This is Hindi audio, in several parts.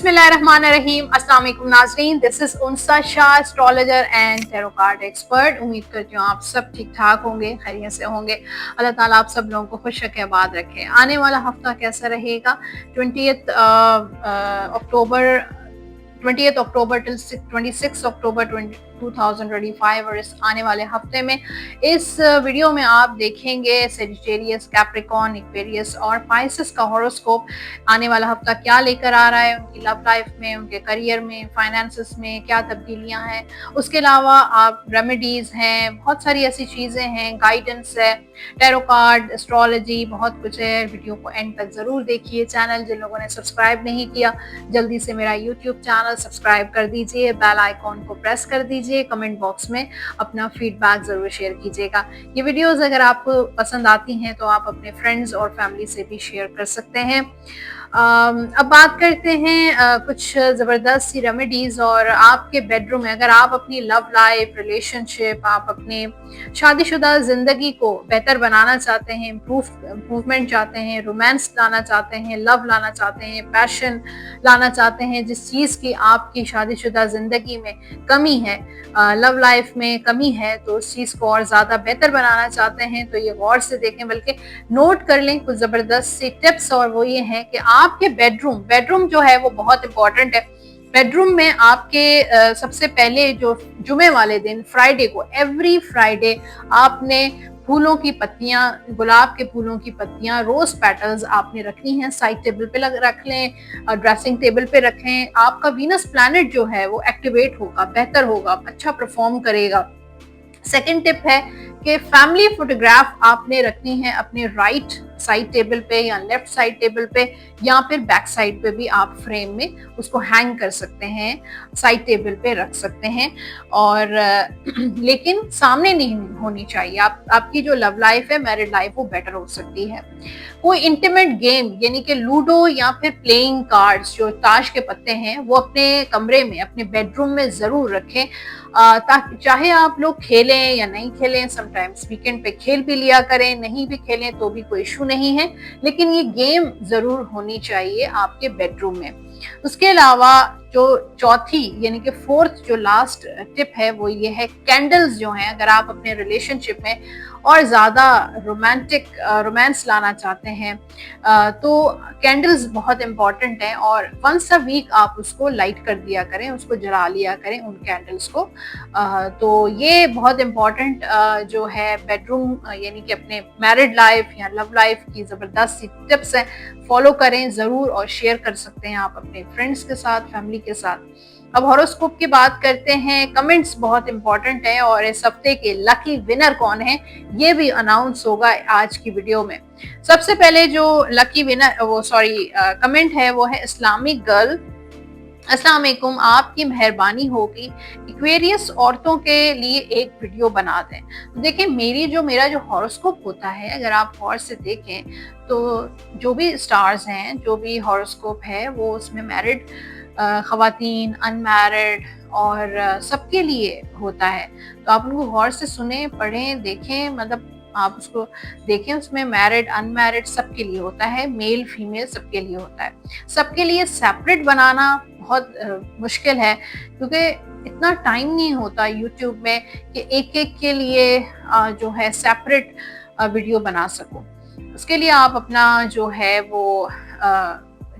बिस्मिल्लाहिर्रहमानिर्रहीम। अस्सलाम वालेकुम नाज़रीन, this is Unsa Shah, astrologer and tarot card expert. उम्मीद करती हूँ आप सब ठीक ठाक होंगे, खैरियत से होंगे। अल्लाह ताला आप सब लोगों को खुश रखे, आबाद रखे। आने वाला हफ्ता कैसा रहेगा? 20 अक्टूबर 20 अक्टूबर टिल 26 अक्टूबर 2025 और इस आने वाले हफ्ते में इस वीडियो में आप देखेंगे सेजिटेरियस, कैप्रिकॉर्न, एक्वेरियस और पाइसेस का हॉरोस्कोप आने वाला हफ्ता क्या लेकर आ रहा है, उनकी लव लाइफ में, उनके करियर में, फाइनेंसेस में क्या तब्दीलियां हैं। उसके अलावा आप रेमेडीज हैं, बहुत सारी ऐसी चीजें हैं, गाइडेंस है, टैरो कार्ड, एस्ट्रोलॉजी, बहुत कुछ है। वीडियो को एंड तक जरूर देखिए। चैनल जिन लोगों ने सब्सक्राइब नहीं किया, जल्दी से मेरा यूट्यूब चैनल सब्सक्राइब कर दीजिए, बेल आइकॉन को प्रेस कर दीजिए, कमेंट बॉक्स में अपना फीडबैक जरूर शेयर कीजिएगा। ये वीडियोस अगर आपको पसंद आती हैं तो आप अपने फ्रेंड्स और फैमिली से भी शेयर कर सकते हैं। अब बात करते हैं कुछ ज़बरदस्त सी रेमेडीज़। और आपके बेडरूम में अगर आप अपनी लव लाइफ, रिलेशनशिप, आप अपने शादीशुदा ज़िंदगी को बेहतर बनाना चाहते हैं, इम्प्रूवमेंट चाहते हैं, रोमांस लाना चाहते हैं, लव लाना चाहते हैं, पैशन लाना चाहते हैं, जिस चीज़ की आपकी शादीशुदा ज़िंदगी में कमी है, लव लाइफ में कमी है, तो उस चीज़ को और ज़्यादा बेहतर बनाना चाहते हैं तो ये गौर से देखें, बल्कि नोट कर लें कुछ ज़बरदस्त सी टिप्स। और वो ये है कि आपके बेडरूम जो है वो बहुत इंपॉर्टेंट है। बेडरूम में आपके सबसे पहले जो जुमे वाले दिन, फ्राइडे को, एवरी फ्राइडे आपने फूलों की पत्तियां, गुलाब के फूलों की पत्तियां, रोज पेटल्स आपने रखनी है। साइड टेबल पे रख लें, ड्रेसिंग टेबल पे रखें। आपका वीनस प्लैनेट जो है वो एक्टिवेट होगा, बेहतर होगा, अच्छा परफॉर्म करेगा। सेकेंड टिप है कि फैमिली फोटोग्राफ आपने रखनी है अपने राइट साइड टेबल पे या लेफ्ट साइड टेबल पे, या फिर बैक साइड पे भी आप फ्रेम में उसको हैंग कर सकते हैं, साइड टेबल पे रख सकते हैं। और लेकिन सामने नहीं होनी चाहिए। आपकी जो लव लाइफ है, मैरिड लाइफ, वो बेटर हो सकती है। कोई इंटीमेट गेम यानी कि लूडो या फिर प्लेइंग कार्ड्स, जो ताश के पत्ते हैं, वो अपने कमरे में, अपने बेडरूम में जरूर रखें, ताकि चाहे आप लोग खेलें या नहीं खेलें, समटाइम्स वीकेंड पे खेल भी लिया करें, नहीं भी खेलें तो भी कोई इशू नहीं है, लेकिन ये गेम जरूर होनी चाहिए आपके बेडरूम में। उसके अलावा जो चौथी यानी कि फोर्थ जो लास्ट टिप है वो ये है, कैंडल्स जो हैं, अगर आप अपने रिलेशनशिप में और ज़्यादा रोमांस लाना चाहते हैं तो कैंडल्स बहुत इम्पॉर्टेंट है और वंस अ वीक आप उसको लाइट कर दिया करें, उसको जला लिया करें उन कैंडल्स को। तो ये बहुत इम्पॉर्टेंट जो है बेडरूम यानी कि अपने मैरिड लाइफ या लव लाइफ की ज़बरदस्त सी टिप्स हैं, फॉलो करें ज़रूर और शेयर कर सकते हैं आप अपने फ्रेंड्स के साथ, फैमिली के साथ। अब हॉरोस्कोप की बात करते हैं। कमेंट्स बहुत इंपॉर्टेंट है और इस हफ्ते के लकी विनर कौन है ये भी अनाउंस होगा आज की वीडियो में। सबसे पहले जो लकी विनर कमेंट है वो है इस्लामिक गर्ल। अस्सलाम वालेकुम, आपकी मेहरबानी होगी एक्वेरियस औरतों के लिए एक वीडियो बना दें। देखिए मेरा जो हॉरोस्कोप होता है, अगर आप गौर से देखें तो जो भी स्टार्स हैं, जो भी हॉरोस्कोप है, वो उसमें मैरिड ख़वातीन, अनमैरिड और सबके लिए होता है। तो आप उनको गौर से सुने, पढ़ें, देखें, मतलब आप उसको देखें, उसमें मैरिड, अनमैरिड सबके लिए होता है, मेल फीमेल सबके लिए होता है। सबके लिए सेपरेट बनाना बहुत मुश्किल है क्योंकि इतना टाइम नहीं होता यूट्यूब में कि एक एक के लिए जो है सेपरेट वीडियो बना सको। उसके लिए आप अपना जो है वो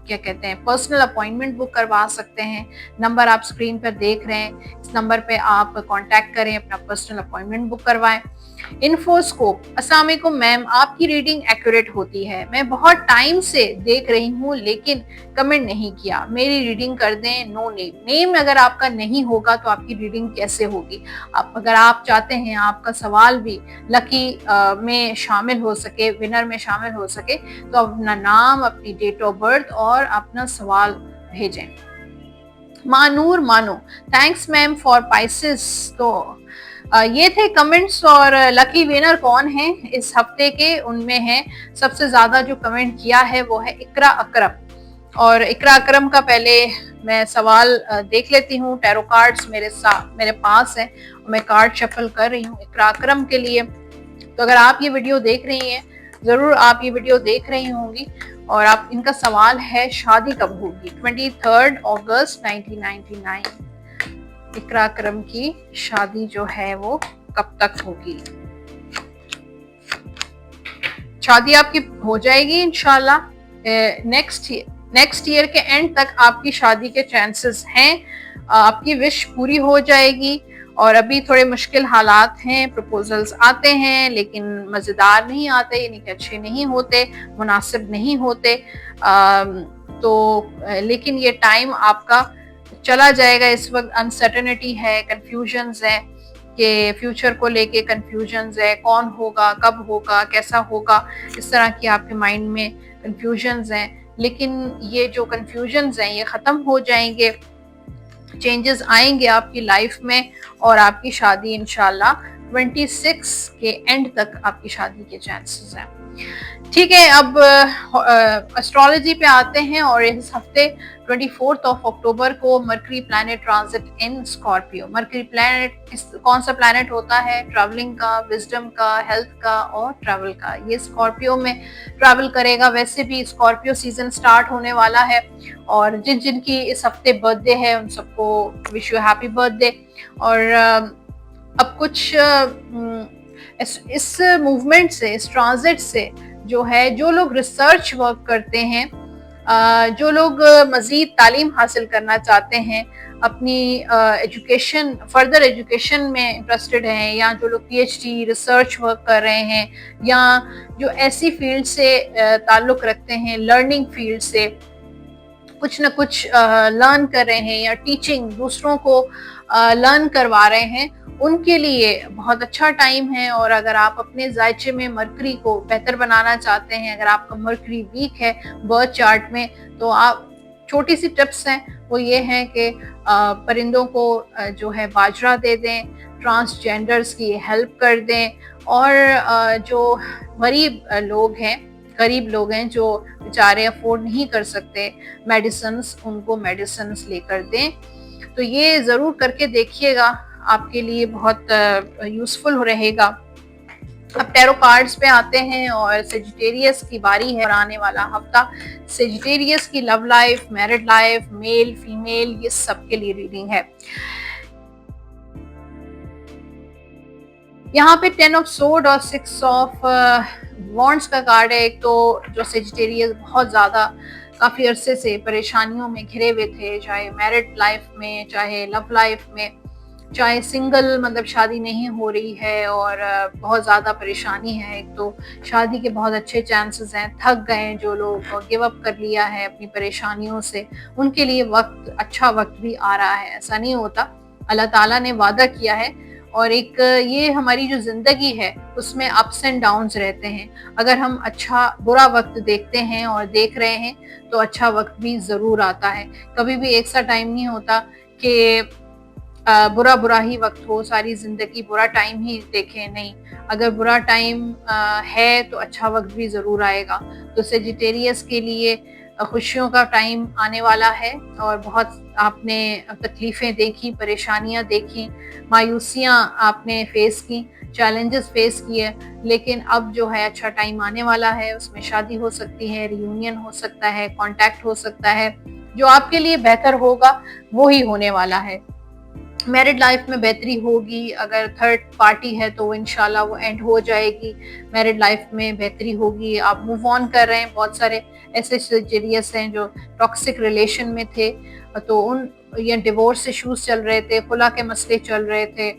क्या कहते हैं, पर्सनल अपॉइंटमेंट बुक करवा सकते हैं। नंबर आप स्क्रीन पर देख रहे हैं, इस नंबर पे आप कांटेक्ट करें, अपना पर्सनल अपॉइंटमेंट बुक करवाएं। इन्फोस्कोप, अस्सलाम वालेकुम मैम, आपकी रीडिंग एक्यूरेट होती है। मैं बहुत टाइम से देख रही हूँ लेकिन कमेंट नहीं किया, मेरी रीडिंग कर दें। नो नेम अगर आपका नहीं होगा तो आपकी रीडिंग कैसे होगी? अगर आप चाहते हैं आपका सवाल भी लकी में शामिल हो सके, विनर में शामिल हो सके, तो अपना नाम, अपनी डेट ऑफ बर्थ और अपना सवाल भेजें। मानूर मानो, थैंक्स मैम फॉर पाइसेस। तो ये थे कमेंट्स। और लकी विनर कौन है इस हफ्ते के, उनमें है सबसे ज्यादा जो कमेंट किया है वो है इकरा अकरम। और इकरा अकरम का पहले मैं सवाल देख लेती हूँ। टैरो कार्ड्स मेरे पास है और मैं कार्ड शफल कर रही हूँ इकरा अकरम के लिए। तो अगर आप ये वीडियो देख रही हैं, जरूर आप ये वीडियो देख रही होंगी और आप इनका सवाल है शादी कब होगी। 23 अगस्त 1999 इकरा करम की शादी जो है वो कब तक होगी। शादी आपकी हो जाएगी इंशाल्लाह। नेक्स्ट ईयर के एंड तक आपकी शादी के चांसेस हैं। आपकी विश पूरी हो जाएगी। और अभी थोड़े मुश्किल हालात हैं, प्रपोजल्स आते हैं लेकिन मज़ेदार नहीं आते, यानी कि अच्छे नहीं होते, मुनासिब नहीं होते। लेकिन ये टाइम आपका चला जाएगा। इस वक्त अनसर्टेनिटी है, कंफ्यूजन्स है कि फ्यूचर को लेके कंफ्यूजन्स है, कौन होगा, कब होगा, कैसा होगा, इस तरह की आपके माइंड में कंफ्यूजन्स हैं। लेकिन ये जो कंफ्यूजन्स हैं ये ख़त्म हो जाएंगे, चेंजेस आएंगे आपकी लाइफ में और आपकी शादी इंशाल्लाह 26 के एंड तक आपकी शादी के चांसेस हैं। ठीक है, अब एस्ट्रोलॉजी पे आते हैं और इस हफ्ते 24 अक्टूबर को मरकरी प्लैनेट ट्रांजिट इन स्कॉर्पियो। मरकरी प्लैनेट कौन सा प्लैनेट होता है? ट्रैवलिंग का, विजडम का, हेल्थ का और ट्रैवल का। ये स्कॉर्पियो में ट्रैवल करेगा। वैसे भी स्कॉर्पियो सीजन स्टार्ट होने वाला है और जिनकी इस हफ्ते बर्थडे है उन सबको विश यू हैप्पी बर्थडे। और अब कुछ इस मूवमेंट से, इस ट्रांजिट से जो है, जो लोग रिसर्च वर्क करते हैं, जो लोग मजीद तालीम हासिल करना चाहते हैं, अपनी एजुकेशन, फर्दर एजुकेशन में इंटरेस्टेड हैं, या जो लोग PhD रिसर्च वर्क कर रहे हैं, या जो ऐसी फील्ड से ताल्लुक़ रखते हैं, लर्निंग फील्ड से कुछ ना कुछ लर्न कर रहे हैं या टीचिंग दूसरों को लर्न करवा रहे हैं, उनके लिए बहुत अच्छा टाइम है। और अगर आप अपने जायचे में मरकरी को बेहतर बनाना चाहते हैं, अगर आपका मरकरी वीक है बर्थ चार्ट में, तो आप छोटी सी टिप्स हैं, वो ये हैं कि परिंदों को जो है बाजरा दे दें, ट्रांसजेंडर्स की हेल्प कर दें, और जो गरीब लोग हैं जो बेचारे अफोर्ड नहीं कर सकते मेडिसिन्स, उनको मेडिसिन्स लेकर दें। तो ये ज़रूर करके देखिएगा, आपके लिए बहुत यूज़फुल रहेगा। अब टैरो कार्ड्स पे आते हैं और सेजिटेरियस की बारी है। और आने वाला हफ्ता सेजिटेरियस की love life, married life, male female, ये सब के लिए रीडिंग है। यहाँ पे 10 ऑफ सोर्ड और 6 ऑफ वॉन्ड्स का कार्ड है। एक तो जो सेजिटेरियस बहुत ज़्यादा काफ़ी अरसे से परेशानियों में घिरे हुए थे, चाहे मैरिड लाइफ में, चाहे लव लाइफ में, चाहे सिंगल, मतलब शादी नहीं हो रही है और बहुत ज़्यादा परेशानी है। एक तो शादी के बहुत अच्छे चांसेस हैं, थक गए हैं जो लोग, गिव अप कर लिया है अपनी परेशानियों से, उनके लिए अच्छा वक्त भी आ रहा है। ऐसा नहीं होता, अल्लाह ताला ने वादा किया है। और एक ये हमारी जो ज़िंदगी है उसमें अप्स एंड डाउन्स रहते हैं। अगर हम अच्छा बुरा वक्त देखते हैं और देख रहे हैं तो अच्छा वक्त भी ज़रूर आता है। कभी भी एक सा टाइम नहीं होता कि बुरा ही वक्त हो, सारी ज़िंदगी बुरा टाइम ही देखें, नहीं। अगर बुरा टाइम है तो अच्छा वक्त भी ज़रूर आएगा। तो सेजिटेरियस के लिए खुशियों का टाइम आने वाला है और बहुत आपने तकलीफ़ें देखी, परेशानियां देखी, मायूसियां आपने फेस की, चैलेंजेस फेस किए, लेकिन अब जो है अच्छा टाइम आने वाला है। उसमें शादी हो सकती है, रियूनियन हो सकता है, कांटेक्ट हो सकता है, जो आपके लिए बेहतर होगा वो ही होने वाला है। मैरिड लाइफ में बेहतरी होगी। अगर थर्ड पार्टी है तो इंशाल्लाह वो एंड हो जाएगी, मैरिड लाइफ में बेहतरी होगी, आप मूव ऑन कर रहे हैं। बहुत सारे ऐसे सेजिटेरियस हैं जो टॉक्सिक रिलेशन में थे, तो उन या डिवोर्स इश्यूज चल रहे थे, खुला के मसले चल रहे थे,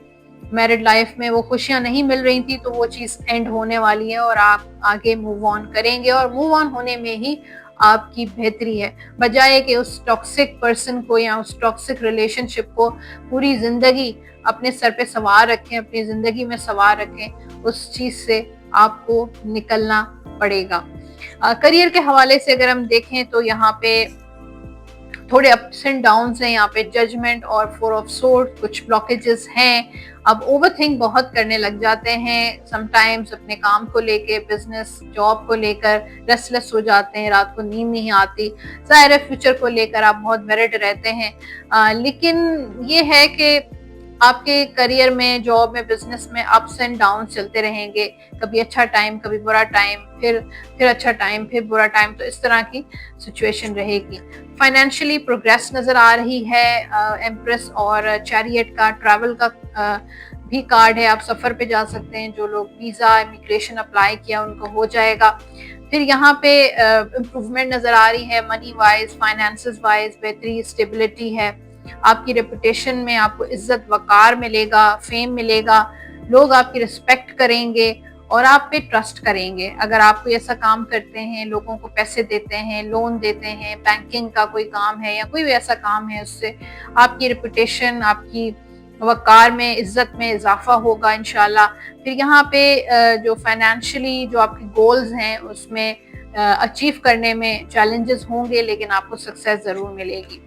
मैरिड लाइफ में वो खुशियां नहीं मिल रही थी, तो वो चीज़ एंड होने वाली है और आप आगे मूव ऑन करेंगे। और मूव ऑन होने में ही आपकी बेहतरी है, बजाय कि उस टॉक्सिक पर्सन को या उस टॉक्सिक रिलेशनशिप को पूरी ज़िंदगी अपने सर पे सवार रखें, अपनी ज़िंदगी में सवार रखें। उस चीज़ से आपको निकलना पड़ेगा। करियर के हवाले से अगर हम देखें तो यहाँ पे थोड़े अप्स एंड डाउन्स हैं। यहाँ पे जजमेंट और 4 ऑफ सोर्ड, कुछ ब्लॉकेजेस हैं। अब ओवरथिंक बहुत करने लग जाते हैं, समटाइम्स अपने काम को लेके, बिजनेस, जॉब को लेकर रेस्टलेस हो जाते हैं, रात को नींद नहीं आती। ज़ाहिर है फ्यूचर को लेकर आप बहुत वरीड रहते हैं, लेकिन ये है कि आपके करियर में, जॉब में, बिजनेस में अप्स एंड डाउन चलते रहेंगे, कभी अच्छा टाइम, कभी बुरा टाइम, फिर अच्छा टाइम, फिर बुरा टाइम, तो इस तरह की सिचुएशन रहेगी। फाइनेंशियली प्रोग्रेस नजर आ रही है। एम्प्रेस और चैरियट का ट्रैवल का भी कार्ड है, आप सफर पे जा सकते हैं। जो लोग वीजा इमिग्रेशन अप्लाई किया उनको हो जाएगा। फिर यहाँ पे इम्प्रूवमेंट नजर आ रही है, मनी वाइज, फाइनेंसेस वाइज बेहतरी, स्टेबिलिटी है। आपकी रेपुटेशन में आपको इज्जत वकार मिलेगा, फेम मिलेगा, लोग आपकी रिस्पेक्ट करेंगे और आप पे ट्रस्ट करेंगे। अगर आप कोई ऐसा काम करते हैं, लोगों को पैसे देते हैं, लोन देते हैं, बैंकिंग का कोई काम है या कोई भी ऐसा काम है, उससे आपकी रेपुटेशन, आपकी वकार में, इज्जत में इजाफा होगा इंशाल्लाह। फिर यहाँ पे जो फाइनेंशियली जो आपके गोल्स हैं उसमें अचीव करने में चैलेंजेस होंगे, लेकिन आपको सक्सेस जरूर मिलेगी।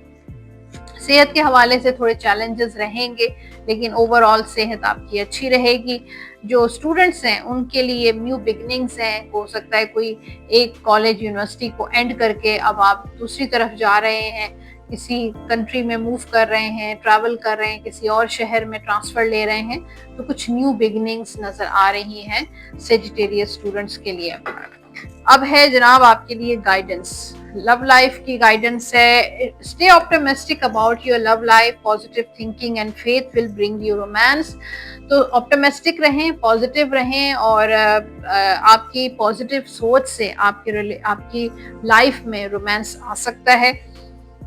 सेहत के हवाले से थोड़े चैलेंजेस रहेंगे, लेकिन ओवरऑल सेहत आपकी अच्छी रहेगी। जो स्टूडेंट्स हैं उनके लिए न्यू बिगनिंग्स हैं। हो सकता है कोई एक कॉलेज यूनिवर्सिटी को एंड करके अब आप दूसरी तरफ जा रहे हैं, किसी कंट्री में मूव कर रहे हैं, ट्रैवल कर रहे हैं, किसी और शहर में ट्रांसफर ले रहे हैं, तो कुछ न्यू बिगनिंग्स नजर आ रही हैं सेजिटेरियस स्टूडेंट्स के लिए। अब है जनाब आपके लिए गाइडेंस, लव लाइफ की गाइडेंस है। Stay optimistic about your love life, positive thinking and faith will bring you romance. तो ऑप्टिमिस्टिक रहें, पॉजिटिव रहें और आपकी पॉजिटिव सोच से आपकी लाइफ में रोमांस आ सकता है।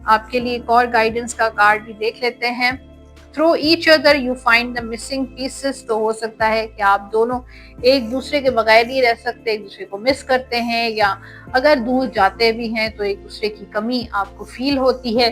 आपके लिए एक और गाइडेंस का कार्ड भी देख लेते हैं। Through each other you find the missing pieces. तो हो सकता है कि आप दोनों एक दूसरे के बगैर नहीं रह सकते, एक दूसरे को मिस करते हैं, या अगर दूर जाते भी हैं तो एक दूसरे की कमी आपको फील होती है।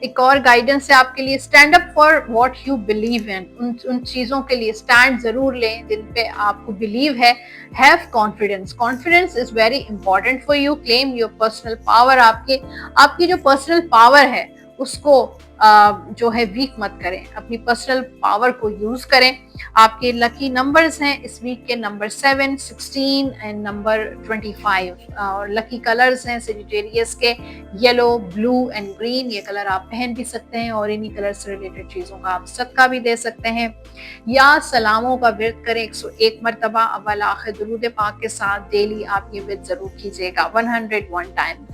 एक और गाइडेंस है आपके लिए, stand up for what you believe in. उन चीजों के लिए स्टैंड जरूर लें जिन पे आपको बिलीव है। Have confidence, confidence is very important for you. Claim your personal power, आपकी जो पर्सनल पावर है उसको जो है वीक मत करें, अपनी पर्सनल पावर को यूज करें। आपके लकी नंबर्स हैं इस वीक के नंबर 7, 16 एंड नंबर 25। और लकी कलर्स हैं सेजिटेरियस के येलो, ब्लू एंड ग्रीन। ये कलर आप पहन भी सकते हैं और इन्हीं कलर से रिलेटेड चीजों का आप सदका भी दे सकते हैं, या सलामों का विर्द करें 101 मरतबा अव्वल आखिर दुरूद पाक के साथ। डेली आप ये विर्द जरूर कीजिएगा 101 टाइम,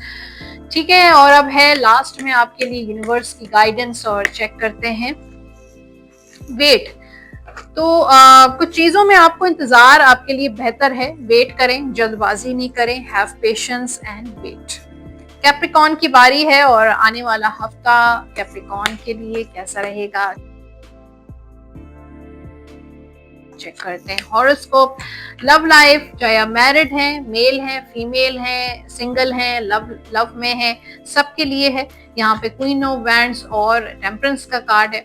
ठीक है। और अब है लास्ट में आपके लिए यूनिवर्स की गाइडेंस, और चेक करते हैं वेट। तो कुछ चीजों में आपको इंतजार आपके लिए बेहतर है, वेट करें, जल्दबाजी नहीं करें, have patience and wait. Capricorn की बारी है और आने वाला हफ्ता कैप्रिकॉन के लिए कैसा रहेगा चेक करते हैं। हॉरोस्कोप, लव लाइफ, चाहे आप मैरिड हैं, मेल हैं, फीमेल हैं, सिंगल हैं, लव में हैं, सबके लिए है। यहाँ पे क्वीन ऑफ वैंड्स और टेम्परेंस का कार्ड है।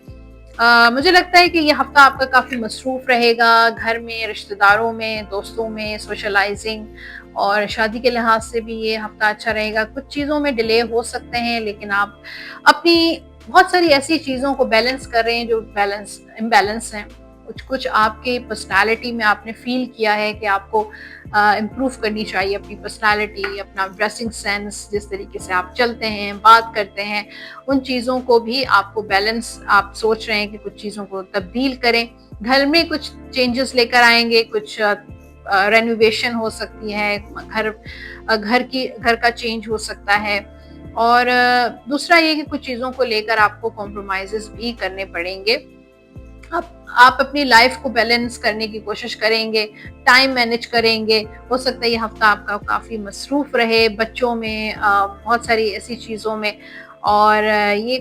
मुझे लगता है कि ये हफ्ता आपका काफी मसरूफ रहेगा, घर में, रिश्तेदारों में, दोस्तों में, सोशलाइजिंग, और शादी के लिहाज से भी ये हफ्ता अच्छा रहेगा। कुछ चीजों में डिले हो सकते हैं, लेकिन आप अपनी बहुत सारी ऐसी चीजों को बैलेंस कर रहे हैं जो इम्बैलेंस हैं। कुछ आपके पर्सनालिटी में आपने फील किया है कि आपको इम्प्रूव करनी चाहिए अपनी पर्सनालिटी, अपना ड्रेसिंग सेंस, जिस तरीके से आप चलते हैं, बात करते हैं, उन चीज़ों को भी आपको बैलेंस, आप सोच रहे हैं कि कुछ चीज़ों को तब्दील करें। घर में कुछ चेंजेस लेकर आएंगे, कुछ रेनोवेशन हो सकती है, घर का चेंज हो सकता है। और दूसरा ये कि कुछ चीज़ों को लेकर आपको कॉम्प्रोमाइजेस भी करने पड़ेंगे। आप अपनी लाइफ को बैलेंस करने की कोशिश करेंगे, टाइम मैनेज करेंगे। हो सकता है ये हफ्ता आपका काफ़ी मसरूफ रहे, बच्चों में, बहुत सारी ऐसी चीज़ों में। और ये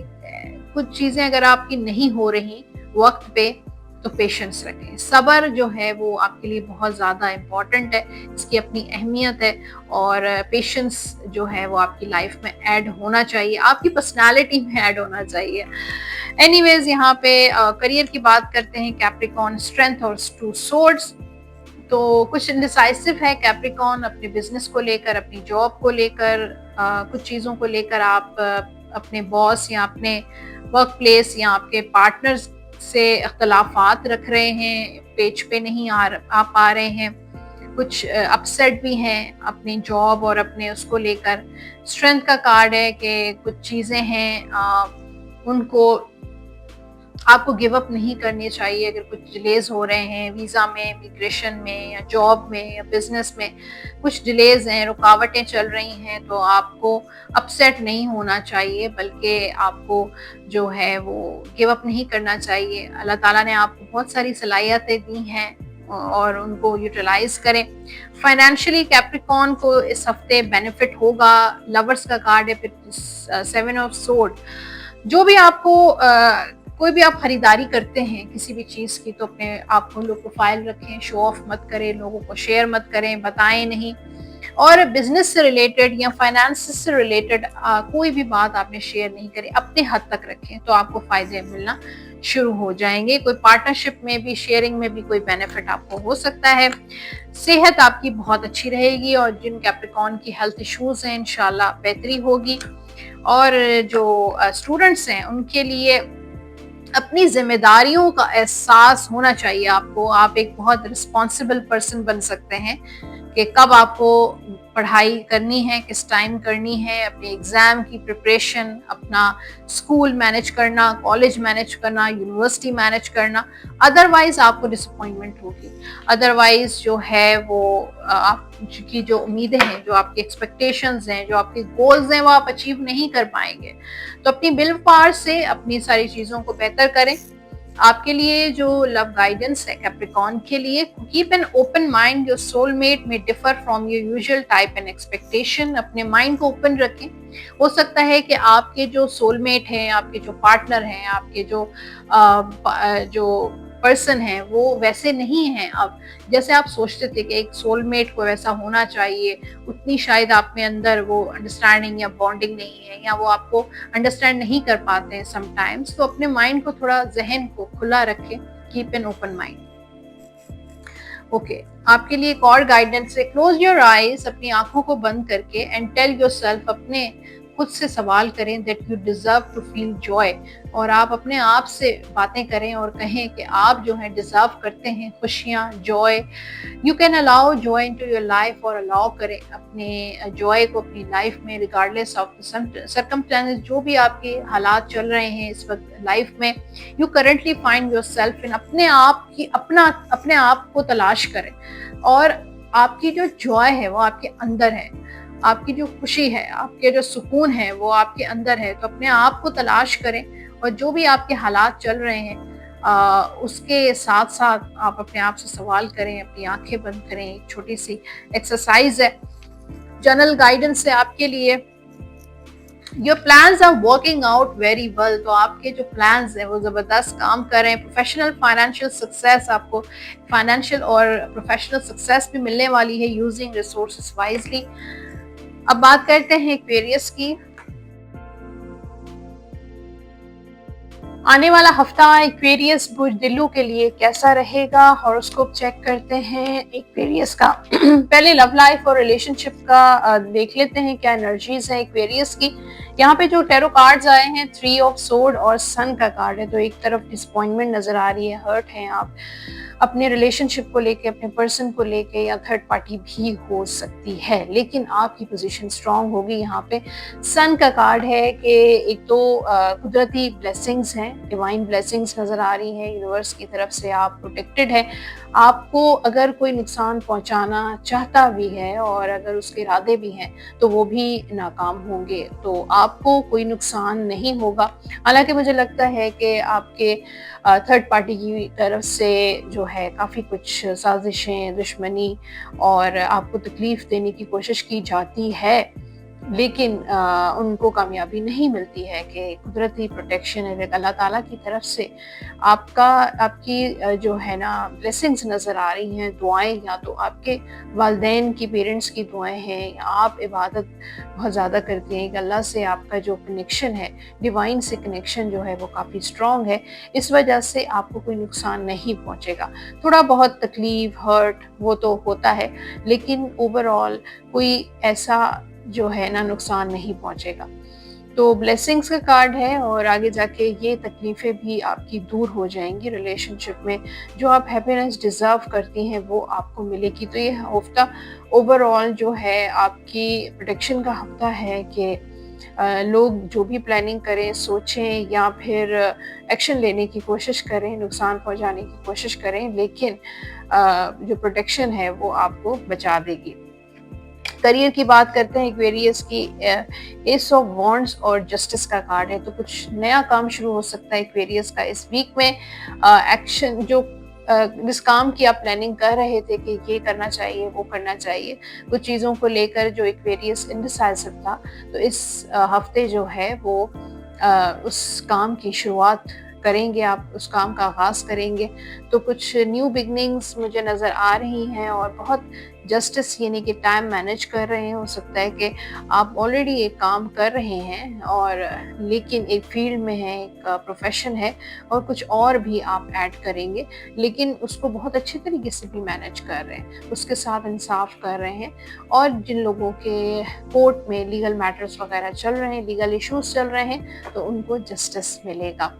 कुछ चीज़ें अगर आपकी नहीं हो रही वक्त पे तो पेशेंस रखें। सब्र जो है वो आपके लिए बहुत ज़्यादा इम्पॉर्टेंट है, इसकी अपनी अहमियत है। और पेशेंस जो है वो आपकी लाइफ में ऐड होना चाहिए, आपकी पर्सनालिटी में ऐड होना चाहिए। एनीवेज, यहाँ पे करियर की बात करते हैं। कैप्रिकॉन, स्ट्रेंथ और 2 सोर्ड्स। तो कुछ इंडिसाइसिव है कैप्रिकॉन अपने बिजनेस को लेकर, अपनी जॉब को लेकर, कुछ चीज़ों को लेकर आप अपने बॉस या अपने वर्क प्लेस या आपके पार्टनर्स से इख्तलाफात रख रहे हैं, पेज पे नहीं आ पा रहे हैं, कुछ अपसेट भी हैं अपनी जॉब और अपने उसको लेकर। स्ट्रेंथ का कार्ड है कि कुछ चीज़ें हैं उनको आपको गिव अप नहीं करनी चाहिए। अगर कुछ डिलेज हो रहे हैं वीज़ा में, इमिग्रेशन में या जॉब में या बिजनेस में, कुछ डिलेज हैं, रुकावटें चल रही हैं, तो आपको अपसेट नहीं होना चाहिए, बल्कि आपको जो है वो गिव अप नहीं करना चाहिए। अल्लाह ताला ने आपको बहुत सारी सलाहियतें दी हैं और उनको यूटिलाइज करें। फाइनेंशियली कैप्रिकॉर्न को इस हफ्ते बेनिफिट होगा। लवर्स का कार्ड है, फिर 7 ऑफ सोर्ड। जो भी आपको कोई भी आप खरीदारी करते हैं किसी भी चीज़ की, तो अपने आप को लो प्रोफाइल रखें, शो ऑफ मत करें, लोगों को शेयर मत करें, बताएं नहीं। और बिजनेस से रिलेटेड या फाइनेंस से रिलेटेड कोई भी बात आपने शेयर नहीं करी, अपने हद तक रखें, तो आपको फायदे मिलना शुरू हो जाएंगे। कोई पार्टनरशिप में भी, शेयरिंग में भी कोई बेनिफिट आपको हो सकता है। सेहत आपकी बहुत अच्छी रहेगी और जिन कैप्रिकॉर्न की हेल्थ इश्यूज हैं इंशाल्लाह बेहतरी होगी। और जो स्टूडेंट्स हैं उनके लिए अपनी जिम्मेदारियों का एहसास होना चाहिए आपको। आप एक बहुत रिस्पॉन्सिबल पर्सन बन सकते हैं कि कब आपको पढ़ाई करनी है, किस टाइम करनी है, अपने एग्जाम की प्रिपरेशन, अपना स्कूल मैनेज करना, कॉलेज मैनेज करना, यूनिवर्सिटी मैनेज करना। अदरवाइज आपको डिसअपॉइंटमेंट होगी। अदरवाइज जो है वो आपकी जो उम्मीदें हैं, जो आपकी एक्सपेक्टेशंस हैं, जो आपके गोल्स हैं, वो आप अचीव नहीं कर पाएंगे। तो अपनी विल पावर से अपनी सारी चीजों को बेहतर करें। आपके लिए जो लव गाइडेंस है कैप्रिकॉर्न के लिए, keep an open mind, your soulmate may differ from your usual type and expectation. अपने माइंड को ओपन रखें। हो सकता है कि आपके जो सोलमेट हैं, आपके जो पार्टनर हैं, आपके जो पर्सन है वो वैसे नहीं हैं अब जैसे आप सोचते थे कि एक सोलमेट को वैसा होना चाहिए। उतनी शायद आप में अंदर वो अंडरस्टैंडिंग या बॉन्डिंग नहीं है, या वो आपको अंडरस्टैंड नहीं कर पाते हैं समटाइम्स। तो अपने माइंड को थोड़ा, जहन को खुला रखें। Keep an open mind. Okay, आपके लिए एक और गाइडेंस है। क्लोज योर आईज, अपनी आंखों को बंद करके, एंड टेल योरसेल्फ, अपने खुद से सवाल करें that you deserve to feel joy. और आप अपने आप से बातें करें और कहें कि आप जो है डिजर्व करते हैं खुशियाँ, Joy. You can allow Joy into your life, और अलाउ करें अपने जॉय को अपनी लाइफ में, रिगार्डलेस ऑफ सर्कमस्टेंसेस, जो भी आपके हालात चल रहे हैं इस वक्त लाइफ में। You currently find yourself in, अपने आप को तलाश करें। और आपकी जो जॉय है वो आपके अंदर है, आपकी जो खुशी है, आपके जो सुकून है वो आपके अंदर है। तो अपने आप को तलाश करें और जो भी आपके हालात चल रहे हैं उसके साथ साथ आप अपने आप से सवाल करें, अपनी आंखें बंद करें। एक छोटी सी एक्सरसाइज है, जनरल गाइडेंस है आपके लिए। Your plans are working out very well, तो आपके जो प्लान्स हैं वो जबरदस्त काम कर रहे हैं। प्रोफेशनल फाइनेंशियल सक्सेस, आपको फाइनेंशियल और प्रोफेशनल सक्सेस भी मिलने वाली है यूजिंग रिसोर्सेज वाइजली। अब बात करते हैं एक्वेरियस की। आने वाला हफ्ता एक्वेरियस बुर्ज दिल्लू के लिए कैसा रहेगा, हॉरोस्कोप चेक करते हैं एक्वेरियस का। पहले लव लाइफ और रिलेशनशिप का देख लेते हैं क्या एनर्जीज है एक्वेरियस की। यहाँ पे जो टैरो कार्ड्स आए हैं, 3 ऑफ सोर्ड और सन का कार्ड है। तो एक तरफ डिसअपॉइंटमेंट नजर आ रही है, हर्ट हैं आप अपने रिलेशनशिप को लेके, अपने पर्सन को लेके, या थर्ड पार्टी भी हो सकती है, लेकिन आपकी पोजीशन स्ट्रांग होगी। यहाँ पे सन का कार्ड है कि एक तो कुदरती ब्लेसिंग्स हैं, डिवाइन ब्लेसिंग्स नजर आ रही हैं, यूनिवर्स की तरफ से आप प्रोटेक्टेड है। आपको अगर कोई नुकसान पहुंचाना चाहता भी है और अगर उसके इरादे भी हैं तो वो भी नाकाम होंगे, तो आपको कोई नुकसान नहीं होगा। हालांकि मुझे लगता है कि आपके थर्ड पार्टी की तरफ से जो है काफ़ी कुछ साजिशें, दुश्मनी और आपको तकलीफ देने की कोशिश की जाती है, लेकिन उनको कामयाबी नहीं मिलती है कि कुदरती प्रोटेक्शन है अल्लाह ताला की तरफ से आपकी जो है ना ब्लेसिंग्स नज़र आ रही हैं। दुआएं, या तो आपके वालिदैन की, पेरेंट्स की दुआएं हैं, या आप इबादत बहुत ज़्यादा करते हैं कि अल्लाह से आपका जो कनेक्शन है, डिवाइन से कनेक्शन जो है वो काफ़ी स्ट्रॉन्ग है। इस वजह से आपको कोई नुकसान नहीं पहुँचेगा। थोड़ा बहुत तकलीफ, हर्ट वो तो होता है, लेकिन ओवरऑल कोई ऐसा जो है ना नुकसान नहीं पहुंचेगा। तो ब्लेसिंग्स का कार्ड है और आगे जाके ये तकलीफें भी आपकी दूर हो जाएंगी। रिलेशनशिप में जो आप हैप्पीनेस डिजर्व करती हैं वो आपको मिलेगी। तो ये हफ्ता ओवरऑल जो है आपकी प्रोटेक्शन का हफ्ता है कि लोग जो भी प्लानिंग करें, सोचें या फिर एक्शन लेने की कोशिश करें, नुकसान पहुँचाने की कोशिश करें, लेकिन जो प्रोटेक्शन है वो आपको बचा देगी। करियर की बात करते हैं एक्वेरियस की, एस ऑफ वॉन्ड्स और जस्टिस का कार्ड है, तो कुछ नया काम शुरू हो सकता है एक्वेरियस का इस वीक में। एक्शन जो जिस काम की आप प्लानिंग कर रहे थे कि ये करना चाहिए, वो करना चाहिए, कुछ चीज़ों को लेकर जो एक्वेरियस इंडिसाइसिव था, तो इस हफ्ते जो है वो उस काम की शुरुआत करेंगे, आप उस काम का आगाज़ करेंगे। तो कुछ न्यू बिगनिंग्स मुझे नज़र आ रही हैं और बहुत जस्टिस यानी कि टाइम मैनेज कर रहे हैं। हो सकता है कि आप ऑलरेडी एक काम कर रहे हैं और लेकिन एक फील्ड में है, एक प्रोफेशन है और कुछ और भी आप ऐड करेंगे, लेकिन उसको बहुत अच्छे तरीके से भी मैनेज कर रहे हैं, उसके साथ इंसाफ कर रहे हैं। और जिन लोगों के कोर्ट में लीगल मैटर्स वगैरह चल रहे हैं, लीगल इश्यूज चल रहे हैं, तो उनको जस्टिस मिलेगा।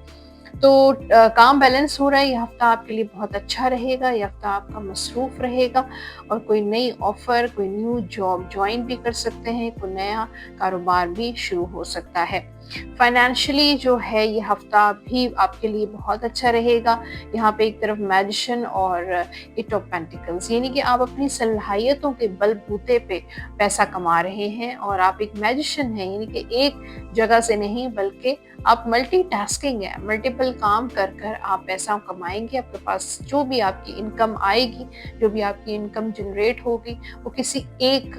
तो काम बैलेंस हो रहा है, ये हफ्ता आपके लिए बहुत अच्छा रहेगा, ये हफ्ता आपका मसरूफ़ रहेगा और कोई नई ऑफ़र, कोई न्यू जॉब जॉइन भी कर सकते हैं, कोई नया कारोबार भी शुरू हो सकता है। फाइनेंशियली जो है ये हफ्ता भी आपके लिए बहुत अच्छा रहेगा। यहाँ पे एक तरफ मैजिशियन और एट ऑफ पेंटिकल्स, यानी कि आप अपनी सलाहियतों के बलबूते पे पैसा कमा रहे हैं और आप एक मैजिशियन हैं, यानी कि एक जगह से नहीं बल्कि आप मल्टीटास्किंग है, मल्टीपल काम कर कर आप पैसा कमाएंगे। आपके पास जो भी आपकी इनकम आएगी, जो भी आपकी इनकम जनरेट होगी, वो किसी एक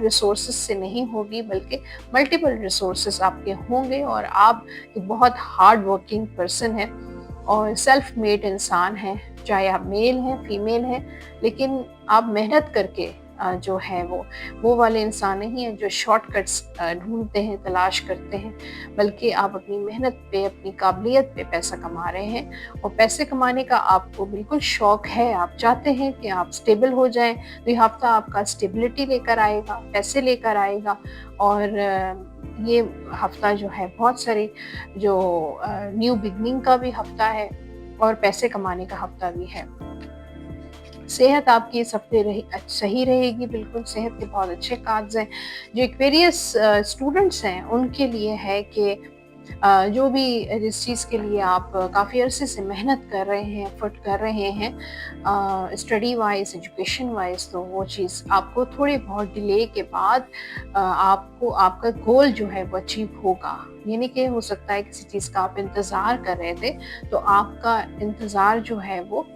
रिसोर्सेज से नहीं होगी बल्कि मल्टीपल रिसोर्सेज आपके होंगे और आप एक बहुत हार्ड वर्किंग पर्सन है और सेल्फ मेड इंसान हैं, चाहे आप मेल हैं, फीमेल हैं, लेकिन आप मेहनत करके जो है वो वाले इंसान नहीं हैं जो शॉर्टकट्स ढूंढते हैं, तलाश करते हैं, बल्कि आप अपनी मेहनत पे, अपनी काबिलियत पे पैसा कमा रहे हैं और पैसे कमाने का आपको बिल्कुल शौक है। आप चाहते हैं कि आप स्टेबल हो जाएं, तो ये हफ्ता आपका स्टेबिलिटी लेकर आएगा, पैसे लेकर आएगा और ये हफ्ता जो है बहुत सारे जो न्यू बिगनिंग का भी हफ्ता है और पैसे कमाने का हफ्ता भी है। सेहत आपकी इस हफ्ते सही रहेगी, बिल्कुल सेहत के बहुत अच्छे कार्ड्स हैं। जो एक्वेरियस स्टूडेंट्स हैं उनके लिए है कि जो भी जिस चीज़ के लिए आप काफ़ी अरसे से मेहनत कर रहे हैं, एफर्ट कर रहे हैं स्टडी वाइज, एजुकेशन वाइज, तो वो चीज़ आपको थोड़े बहुत डिले के बाद आपको आपका गोल जो है वो अचीव होगा। यानी कि हो सकता है किसी चीज़ का आप इंतज़ार कर रहे थे, तो आपका इंतज़ार जो है वो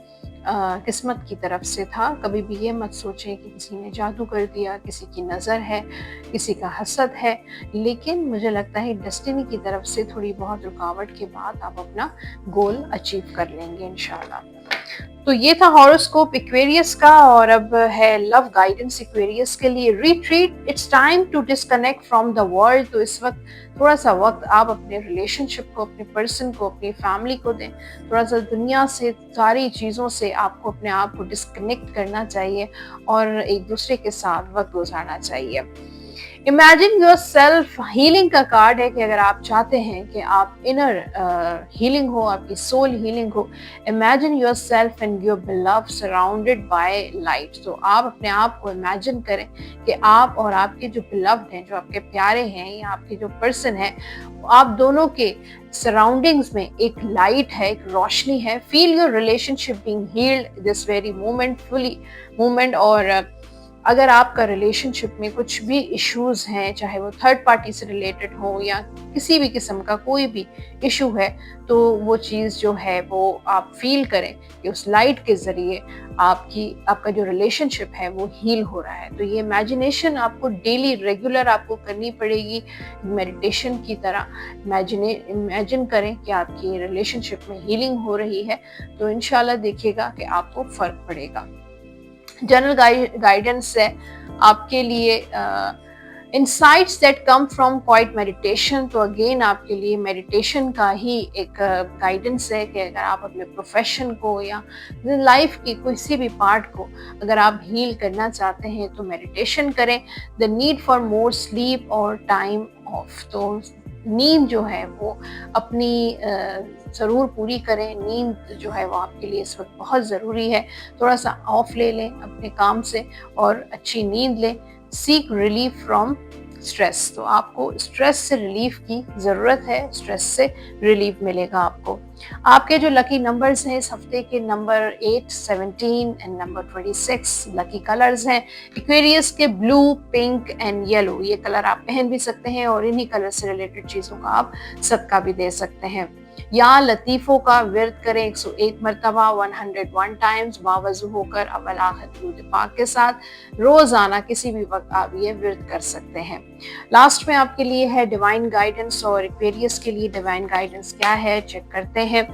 किस्मत की तरफ से था। कभी भी ये मत सोचें कि किसी ने जादू कर दिया, किसी की नज़र है, किसी का हसद है, लेकिन मुझे लगता है डेस्टिनी की तरफ से थोड़ी बहुत रुकावट के बाद आप अपना गोल अचीव कर लेंगे इंशाल्लाह। तो ये था हॉरोस्कोप एक्वेरियस का और अब है लव गाइडेंस एक्वेरियस के लिए। Retreat, it's time to disconnect from the world. तो इस वक्त थोड़ा सा वक्त आप अपने रिलेशनशिप को, अपने पर्सन को, अपनी फैमिली को दें। थोड़ा सा दुनिया से, सारी चीज़ों से आपको अपने आप को डिस्कनेक्ट करना चाहिए और एक दूसरे के साथ वक्त गुजारना चाहिए। इमेजिन योर सेल्फ, हीलिंग का कार्ड है कि अगर आप चाहते हैं कि आप इनर हीलिंग हो, आपकी सोल हीलिंग हो, imagine your self and your beloved surrounded by light. तो आप अपने आप को इमेजिन करें कि आप और आपके जो बिलव्ड हैं, जो आपके प्यारे हैं या आपके जो पर्सन है, आप दोनों के सराउंडिंग्स में एक लाइट है, एक रोशनी है। Feel your relationship being healed this very moment, fully moment. और अगर आपका रिलेशनशिप में कुछ भी इश्यूज हैं, चाहे वो थर्ड पार्टी से रिलेटेड हो या किसी भी किस्म का कोई भी इशू है, तो वो चीज़ जो है वो आप फील करें कि उस लाइट के ज़रिए आपका जो रिलेशनशिप है वो हील हो रहा है। तो ये इमेजिनेशन आपको डेली रेगुलर आपको करनी पड़ेगी, मेडिटेशन की तरह। इमेजिन करें कि आपकी रिलेशनशिप में हीलिंग हो रही है, तो इंशाल्लाह देखिएगा कि आपको फ़र्क पड़ेगा। जनरल गाइडेंस है आपके लिए insights that come from quite meditation. तो अगेन आपके लिए मेडिटेशन का ही एक गाइडेंस है कि अगर आप अपने प्रोफेशन को या लाइफ की किसी भी पार्ट को अगर आप हील करना चाहते हैं तो मेडिटेशन करें। The need for more sleep और टाइम ऑफ। तो नींद जो है वो अपनी ज़रूर पूरी करें। नींद जो है वो आपके लिए इस वक्त बहुत ज़रूरी है। थोड़ा सा ऑफ ले लें अपने काम से और अच्छी नींद लें। सीक रिलीफ फ्रॉम स्ट्रेस, तो आपको स्ट्रेस से रिलीफ की ज़रूरत है, स्ट्रेस से रिलीफ मिलेगा आपको। आपके जो लकी नंबर्स हैं इस हफ्ते के number 8, 17 and number 26। Lucky colours हैं एक्वेरियस के ब्लू, पिंक एंड येलो। ये कलर आप पहन भी सकते हैं और इन्हीं कलर से रिलेटेड चीज़ों का आप सदका भी दे सकते हैं। या लतीफ़ों का विर्द करें 101 मरतबा 101 टाइम्स बावजू होकर अव्वल आखिर दुरूद पाक के साथ रोजाना किसी भी वक्त आप ये विर्द कर सकते हैं। लास्ट में आपके लिए है डिवाइन गाइडेंस, और एक्वेरियस के लिए डिवाइन गाइडेंस क्या है चेक करते हैं।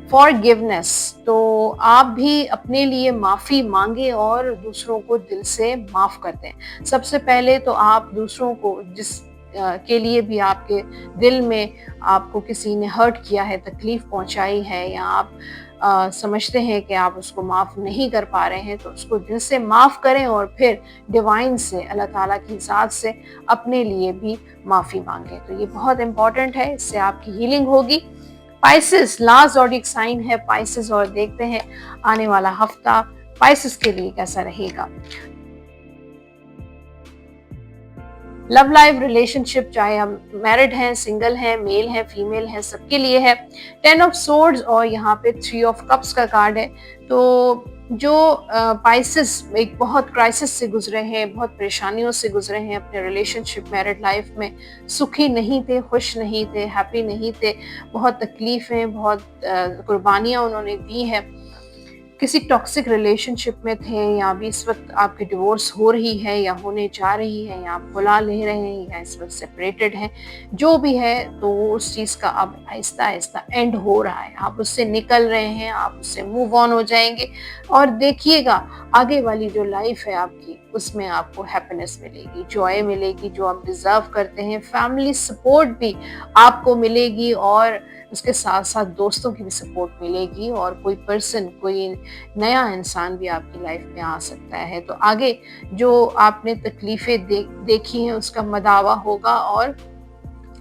फॉरगिवनेस, तो आप भी अपने लिए माफ़ी मांगे और दूसरों को दिल से माफ़ कर दें। सबसे पहले तो आप दूसरों को जिस के लिए भी आपके दिल में आपको किसी ने हर्ट किया है, तकलीफ पहुंचाई है, या आप समझते हैं कि आप उसको माफ़ नहीं कर पा रहे हैं, तो उसको दिल से माफ़ करें और फिर डिवाइन से, अल्लाह ताला की ज़ात से अपने लिए भी माफ़ी मांगें। तो ये बहुत इंपॉर्टेंट है, इससे आपकी हीलिंग होगी। पाइसेस लास्ट ज़ोडिएक साइन है पाइसेस, और देखते हैं आने वाला हफ्ता पाइसेस के लिए कैसा रहेगा। लव लाइफ रिलेशनशिप, चाहे हम मैरिड हैं, सिंगल हैं, मेल हैं, फीमेल हैं, सबके लिए है। 10 ऑफ सोर्ड्स और यहाँ पे 3 ऑफ कप्स का कार्ड है। तो जो पाइसेस एक बहुत क्राइसिस से गुजरे हैं, बहुत परेशानियों से गुजरे हैं अपने रिलेशनशिप मैरिड लाइफ में, सुखी नहीं थे, खुश नहीं थे, हैप्पी नहीं थे, बहुत तकलीफ़ें, बहुत कुर्बानियाँ उन्होंने दी हैं, किसी टॉक्सिक रिलेशनशिप में थे, या अभी इस वक्त आपकी डिवोर्स हो रही है या होने जा रही है, या आप खुला ले रहे हैं, या इस वक्त सेपरेटेड हैं, जो भी है, तो उस चीज़ का अब आहिस्ता आहिस्ता एंड हो रहा है। आप उससे निकल रहे हैं, आप उससे मूव ऑन हो जाएंगे, और देखिएगा आगे वाली जो लाइफ है आपकी, उसमें आपको हैप्पीनेस मिलेगी, जॉय मिलेगी जो आप डिजर्व करते हैं, फैमिली सपोर्ट भी आपको मिलेगी, और उसके साथ साथ दोस्तों की भी सपोर्ट मिलेगी, और कोई पर्सन, कोई नया इंसान भी आपकी लाइफ में आ सकता है। तो आगे जो आपने तकलीफें देखी हैं उसका मदावा होगा, और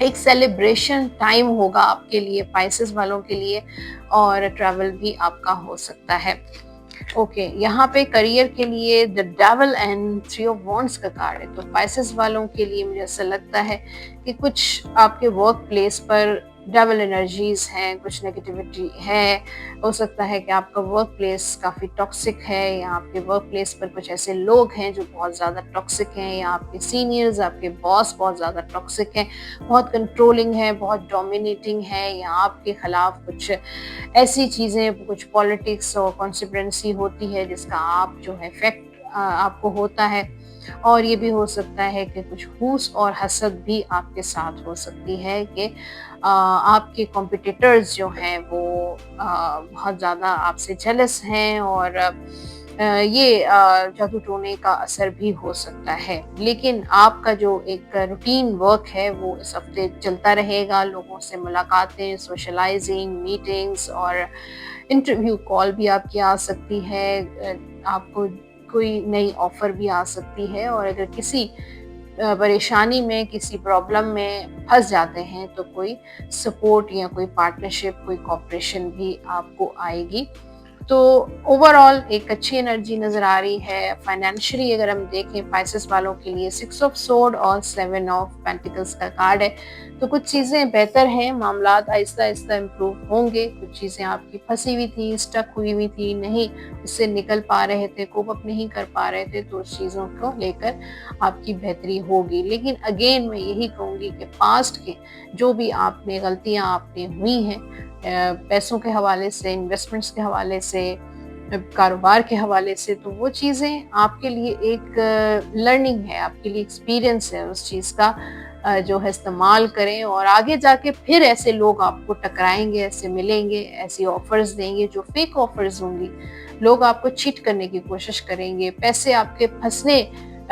एक सेलिब्रेशन टाइम होगा आपके लिए, पाइसेस वालों के लिए, और ट्रैवल भी आपका हो सकता है। ओके, यहाँ पे करियर के लिए the devil and 3 of wands का कार्ड है। तो पाइसेस वालों के लिए मुझे ऐसा लगता है कि कुछ आपके वर्क प्लेस पर डेविल एनर्जीज हैं, कुछ नेगेटिविटी है। हो सकता है कि आपका वर्क प्लेस काफ़ी टॉक्सिक है, या आपके वर्क प्लेस पर कुछ ऐसे लोग हैं जो बहुत ज़्यादा टॉक्सिक हैं, या आपके सीनियर्स, आपके बॉस बहुत ज़्यादा टॉक्सिक हैं, बहुत कंट्रोलिंग है, बहुत डोमिनेटिंग है, या आपके ख़िलाफ़ कुछ ऐसी चीज़ें, कुछ पॉलिटिक्स और कॉन्स्पिरेंसी होती है जिसका आप जो है इफेक्ट आपको होता है। और ये भी हो सकता है कि कुछ हुस और हसद भी आपके साथ हो सकती है कि आपके कॉम्पिटिटर्स जो हैं वो बहुत ज़्यादा आपसे जेलस हैं, और ये जादू टोने का असर भी हो सकता है। लेकिन आपका जो एक रूटीन वर्क है वो इस हफ्ते चलता रहेगा, लोगों से मुलाकातें, सोशलाइजिंग, मीटिंग्स और इंटरव्यू कॉल भी आपकी आ सकती है। आपको कोई नई ऑफर भी आ सकती है, और अगर किसी परेशानी में, किसी प्रॉब्लम में फंस जाते हैं, तो कोई सपोर्ट या कोई पार्टनरशिप, कोई कॉपरेशन भी आपको आएगी। तो ओवरऑल एक अच्छी एनर्जी नज़र आ रही है। फाइनेंशियली अगर हम देखें पाइसेस वालों के लिए 6 ऑफ सोर्ड और 7 ऑफ पेंटिकल्स का कार्ड है। तो कुछ चीज़ें बेहतर हैं, मामलात आहिस्ता आहिस्ता इम्प्रूव होंगे। कुछ चीज़ें आपकी फंसी हुई थी, स्टक हुई हुई थी, नहीं उससे निकल पा रहे थे, कोप अप नहीं कर पा रहे थे, तो उस चीज़ों को लेकर आपकी बेहतरी होगी। लेकिन अगेन मैं यही कहूँगी कि पास्ट के जो भी आपने गलतियाँ आपने हुई हैं, पैसों के हवाले से, इन्वेस्टमेंट्स के हवाले से, कारोबार के हवाले से, तो वो चीज़ें आपके लिए एक लर्निंग है, आपके लिए एक्सपीरियंस है। उस चीज़ का जो है इस्तेमाल करें, और आगे जाके फिर ऐसे लोग आपको टकराएंगे, ऐसे मिलेंगे, ऐसी ऑफर्स देंगे जो फेक ऑफर्स होंगी। लोग आपको चीट करने की कोशिश करेंगे, पैसे आपके फंसने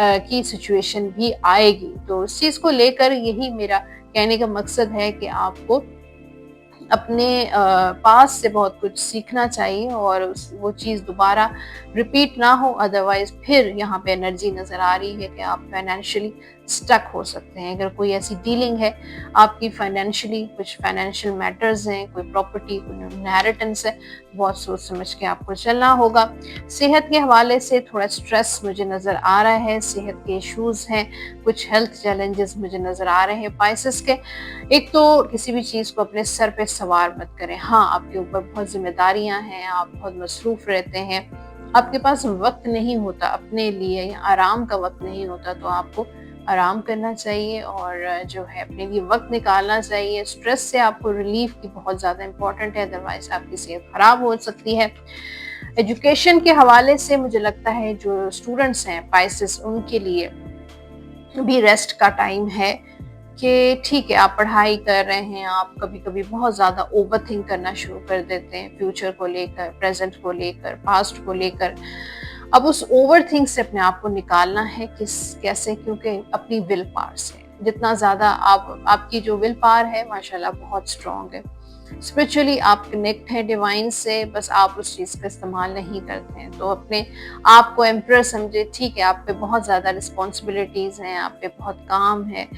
की सिचुएशन भी आएगी। तो उस चीज़ को लेकर यही मेरा कहने का मकसद है कि आपको अपने पास से बहुत कुछ सीखना चाहिए, और वो चीज़ दोबारा रिपीट ना हो। अदरवाइज फिर यहाँ पे एनर्जी नज़र आ रही है कि आप फाइनेंशियली स्टक हो सकते हैं। अगर कोई ऐसी डीलिंग है आपकी फाइनेंशियली, कुछ फाइनेंशियल मैटर्स हैं, कोई प्रॉपर्टी, कोई इनहेरिटेंस है, बहुत सोच समझ के आपको चलना होगा। सेहत के हवाले से थोड़ा स्ट्रेस मुझे नज़र आ रहा है, सेहत के इश्यूज हैं, कुछ हेल्थ चैलेंजेस मुझे नज़र आ रहे हैं पाइसेस के। एक तो किसी भी चीज़ को अपने सर पे सवार मत करें। हाँ, आपके ऊपर बहुत जिम्मेदारियां हैं, आप बहुत मसरूफ रहते हैं, आपके पास वक्त नहीं होता अपने लिए, या आराम का वक्त नहीं होता, तो आपको आराम करना चाहिए और जो है अपने लिए वक्त निकालना चाहिए। स्ट्रेस से आपको रिलीफ की बहुत ज़्यादा इम्पोर्टेंट है, अदरवाइज आपकी सेहत खराब हो सकती है। एजुकेशन के हवाले से मुझे लगता है जो स्टूडेंट्स हैं पाइसेस, उनके लिए भी रेस्ट का टाइम है कि ठीक है, आप पढ़ाई कर रहे हैं, आप कभी कभी बहुत ज़्यादा ओवर थिंक करना शुरू कर देते हैं, फ्यूचर को लेकर, प्रेजेंट को लेकर, पास्ट को लेकर। अब उस ओवर थिंक से अपने आप को निकालना है कैसे, क्योंकि अपनी विल पावर से जितना ज़्यादा आपकी जो विल पावर है माशाल्लाह बहुत स्ट्रॉन्ग है। स्पिरिचुअली आप कनेक्ट हैं डिवाइन से, बस आप उस चीज़ का इस्तेमाल नहीं करते हैं। तो अपने आप को एम्पर समझे, ठीक है आप पे बहुत ज़्यादा रिस्पॉन्सिबिलिटीज़ हैं, आप पे बहुत काम है,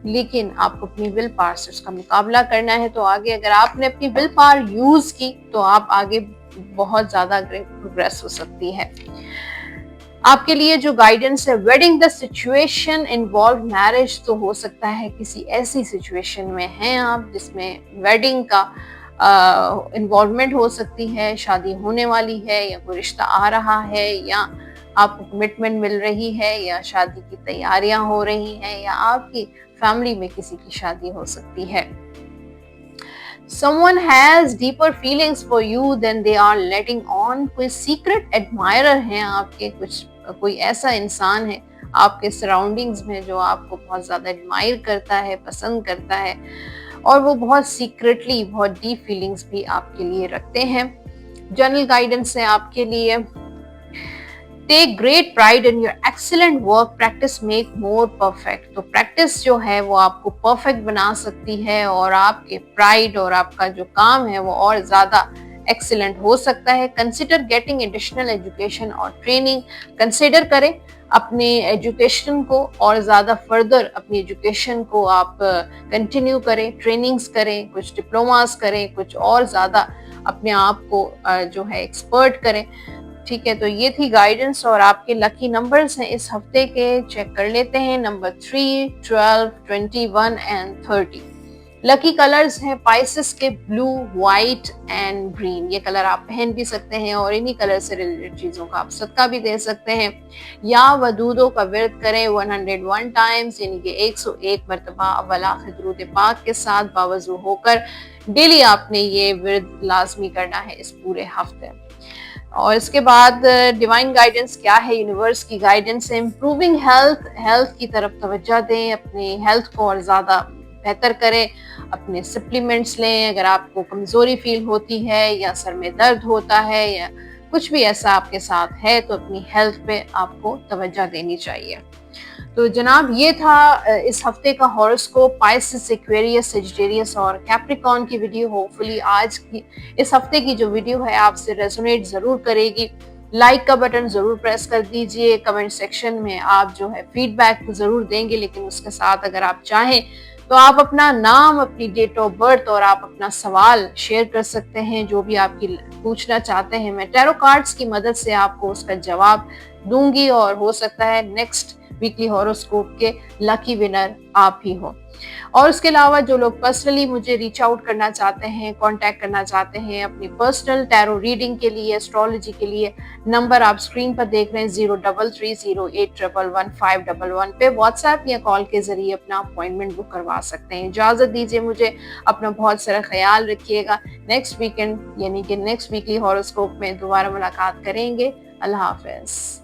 लेकिन आपको अपनी विल पावर से उसका मुकाबला करना है। तो आगे अगर आपने अपनी विल पावर यूज़ की तो आप आगे बहुत ज़्यादा ग्रेट प्रोग्रेस हो सकती है। आपके लिए जो गाइडेंस है, wedding the situation involve marriage, तो हो सकता है किसी ऐसी सिचुएशन में हैं आप जिसमें वेडिंग का इन्वॉल्वमेंट हो सकती है, शादी होने वाली है, या कोई रिश्ता आ रहा है, या आपको कमिटमेंट मिल रही है, या शादी की तैयारियां हो रही हैं, या आपकी फैमिली में किसी की शादी हो सकती है। Someone has deeper feelings for you than they are letting on। कोई सीक्रेट एडमायरर हैं आपके, कोई ऐसा इंसान है आपके सराउंडिंग्स में जो आपको बहुत ज़्यादा एडमायर करता है, पसंद करता है, और वो बहुत सीक्रेटली बहुत डीप फीलिंग्स भी आपके लिए रखते हैं। जनरल गाइडेंस है आपके लिए, take great pride in your excellent work, practice make more perfect. तो प्रैक्टिस जो है वो आपको परफेक्ट बना सकती है, और आपके प्राइड और आपका जो काम है वो और ज़्यादा एक्सीलेंट हो सकता है। कंसिडर गेटिंग एडिशनल एजुकेशन और ट्रेनिंग, कंसिडर करें अपने एजुकेशन को और ज़्यादा फर्दर अपनी एजुकेशन को आप कंटिन्यू करें, ट्रेनिंग्स करें, कुछ डिप्लोमास करें, कुछ और ज़्यादा अपने आप को जो है एक्सपर्ट करें। ठीक है, तो ये थी गाइडेंस, और आपके लकी नंबर्स हैं इस हफ्ते के, चेक कर लेते हैं। Number 3, 12, 21 and 30। लकी कलर्स हैं पाइसेस के ब्लू, व्हाइट एंड ग्रीन। ये कलर आप पहन भी सकते हैं और इन्हीं कलर से रिलेटेड चीजों का आप सदका भी दे सकते हैं, या वदूदों का विर्द करें 101 टाइम्स, यानी कि 101 मरतबा अव्वल आखिर दुरूद पाक के साथ बावजू होकर डेली आपने ये विर्द लाजमी करना है इस पूरे हफ्ते। और इसके बाद डिवाइन गाइडेंस क्या है, यूनिवर्स की गाइडेंस है इम्प्रूविंग हेल्थ की तरफ तवज्जो दें, अपनी हेल्थ को और ज़्यादा बेहतर करें, अपने सप्लीमेंट्स लें। अगर आपको कमज़ोरी फील होती है, या सर में दर्द होता है, या कुछ भी ऐसा आपके साथ है, तो अपनी हेल्थ पे आपको तवज्जो देनी चाहिए। तो जनाब ये था इस हफ्ते का हॉरोस्कोप, पाइसेस, एक्वेरियस, सजिटेरियस और कैप्रिकॉर्न की वीडियो। होपफुली आज की इस हफ्ते की जो वीडियो है आपसे रेजोनेट जरूर करेगी। लाइक का बटन जरूर प्रेस कर दीजिए, कमेंट सेक्शन में आप जो है फीडबैक जरूर देंगे, लेकिन उसके साथ अगर आप चाहें तो आप अपना नाम, अपनी डेट ऑफ बर्थ और आप अपना सवाल शेयर कर सकते हैं, जो भी आपकी पूछना चाहते हैं। मैं टैरो कार्ड्स की मदद से आपको उसका जवाब दूंगी, और हो सकता है नेक्स्ट वीकली हॉरोस्कोप के लकी विनर आप ही हो। और उसके अलावा जो लोग पर्सनली मुझे रीच आउट करना चाहते हैं, कांटेक्ट करना चाहते हैं अपनी पर्सनल टैरो रीडिंग के लिए, एस्ट्रोलॉजी के लिए, नंबर आप स्क्रीन पर देख रहे हैं 033081111511 पे व्हाट्सएप या कॉल के जरिए अपना अपॉइंटमेंट बुक करवा सकते हैं। इजाजत दीजिए मुझे, अपना बहुत सारा ख्याल रखिएगा। नेक्स्ट वीकेंड यानी कि नेक्स्ट वीकली हॉरोस्कोप में दोबारा मुलाकात करेंगे। अल्लाह हाफिज।